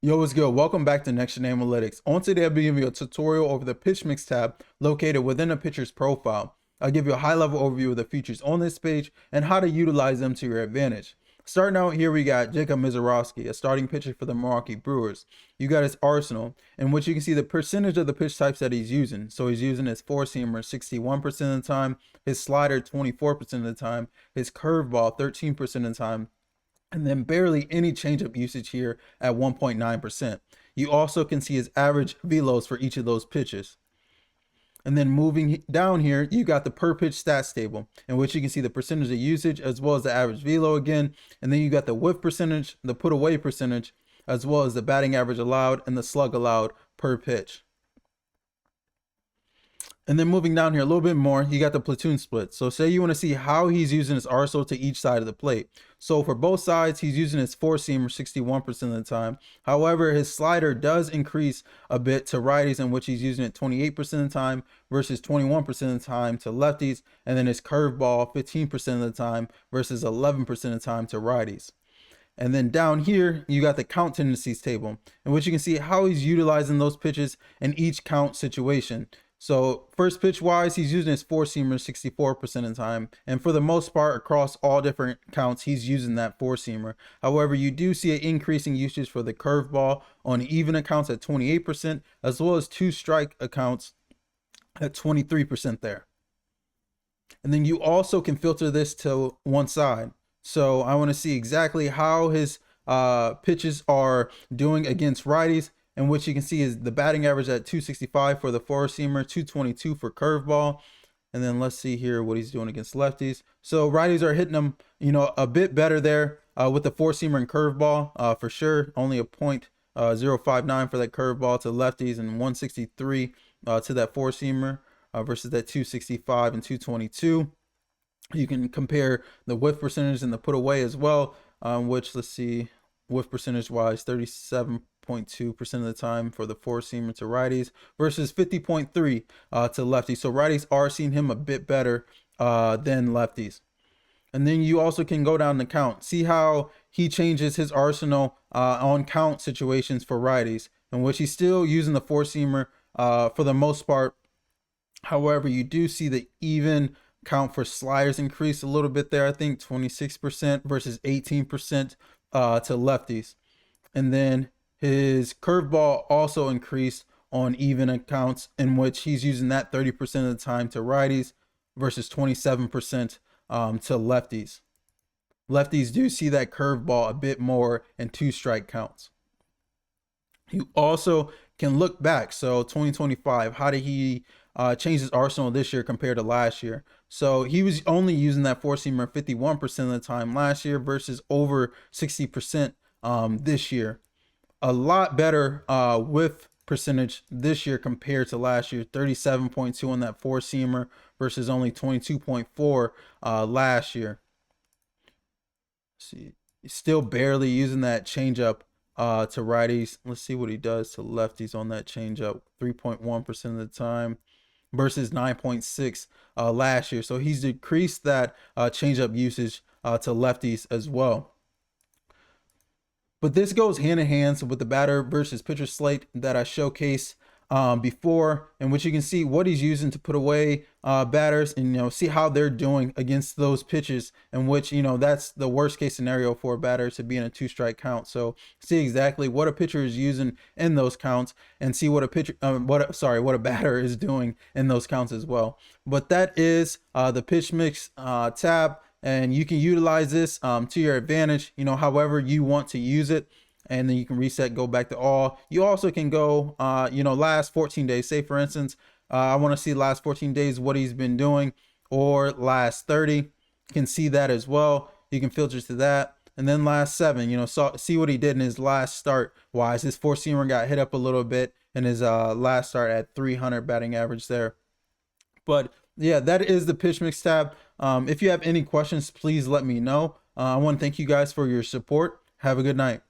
Yo, what's good? Welcome back to Nxt Gen Amolytics. On today, I'll be giving you a tutorial over the pitch mix tab located within a pitcher's profile. I'll give you a high-level overview of the features on this page and how to utilize them to your advantage. Starting out here, we got Jacob Misiorowski, a starting pitcher for the Milwaukee Brewers. You got his arsenal, in which you can see the percentage of the pitch types that he's using. So he's using his four-seamer 61% of the time, his slider 24% of the time, his curveball 13% of the time, and then barely any changeup usage here at 1.9%. You also can see his average velos for each of those pitches. And then moving down here, you got the per pitch stats table, in which you can see the percentage of usage as well as the average velo again. And then you got the whiff percentage, the put away percentage, as well as the batting average allowed and the slug allowed per pitch. And then moving down here a little bit more, you got the platoon split. So say you want to see how he's using his arsenal to each side of the plate. So for both sides, he's using his four-seamer 61% of the time. However, his slider does increase a bit to righties, in which he's using it 28% of the time versus 21% of the time to lefties. And then his curveball 15% of the time versus 11% of the time to righties. And then down here, you got the count tendencies table, in which you can see how he's utilizing those pitches in each count situation. So first pitch wise, he's using his four-seamer 64% of the time. And for the most part, across all different counts, he's using that four-seamer. However, you do see an increasing usage for the curveball on even accounts at 28%, as well as two strike accounts at 23% there. And then you also can filter this to one side. So I want to see exactly how his pitches are doing against righties, in which you can see is the batting average at 265 for the four-seamer, 222 for curveball. And then let's see here what he's doing against lefties. So righties are hitting them, a bit better there with the four-seamer and curveball for sure. Only a .059 for that curveball to lefties and 163 to that four-seamer versus that 265 and 222. You can compare the whiff percentage and the put away as well, which let's see, whiff percentage wise, 37.2% of the time for the four-seamer to righties versus 50.3 to lefties. So righties are seeing him a bit better than lefties. And then you also can go down the count, see how he changes his arsenal on count situations for righties, in which he's still using the four-seamer for the most part. However, you do see the even count for sliders increase a little bit there. I think 26% versus 18% to lefties. And then his curveball also increased on even accounts, in which he's using that 30% of the time to righties versus 27% to lefties. Lefties do see that curveball a bit more in two strike counts. You also can look back. So 2025, how did he change his arsenal this year compared to last year? So he was only using that four-seamer 51% of the time last year versus over 60% this year. A lot better whiff percentage this year compared to last year, 37.2 on that four-seamer versus only 22.4 last year. See, he's still barely using that changeup to righties. Let's see what he does to lefties on that changeup, 3.1% of the time versus 9.6 last year. So he's decreased that changeup usage to lefties as well. But this goes hand in hand with the batter versus pitcher slate that I showcased before, in which you can see what he's using to put away batters and see how they're doing against those pitches, in which that's the worst case scenario for a batter to be in a two-strike count. So see exactly what a pitcher is using in those counts and see what a pitcher what a batter is doing in those counts as well. But that is the pitch mix tab, and you can utilize this to your advantage, however you want to use it. And then you can reset, go back to all. You also can go, last 14 days. Say, for instance, I want to see last 14 days what he's been doing, or last 30. You can see that as well. You can filter to that. And then last 7, see what he did in his last start wise. His four-seamer got hit up a little bit in his last start at 300 batting average there. But yeah, that is the pitch mix tab. If you have any questions, please let me know. I want to thank you guys for your support. Have a good night.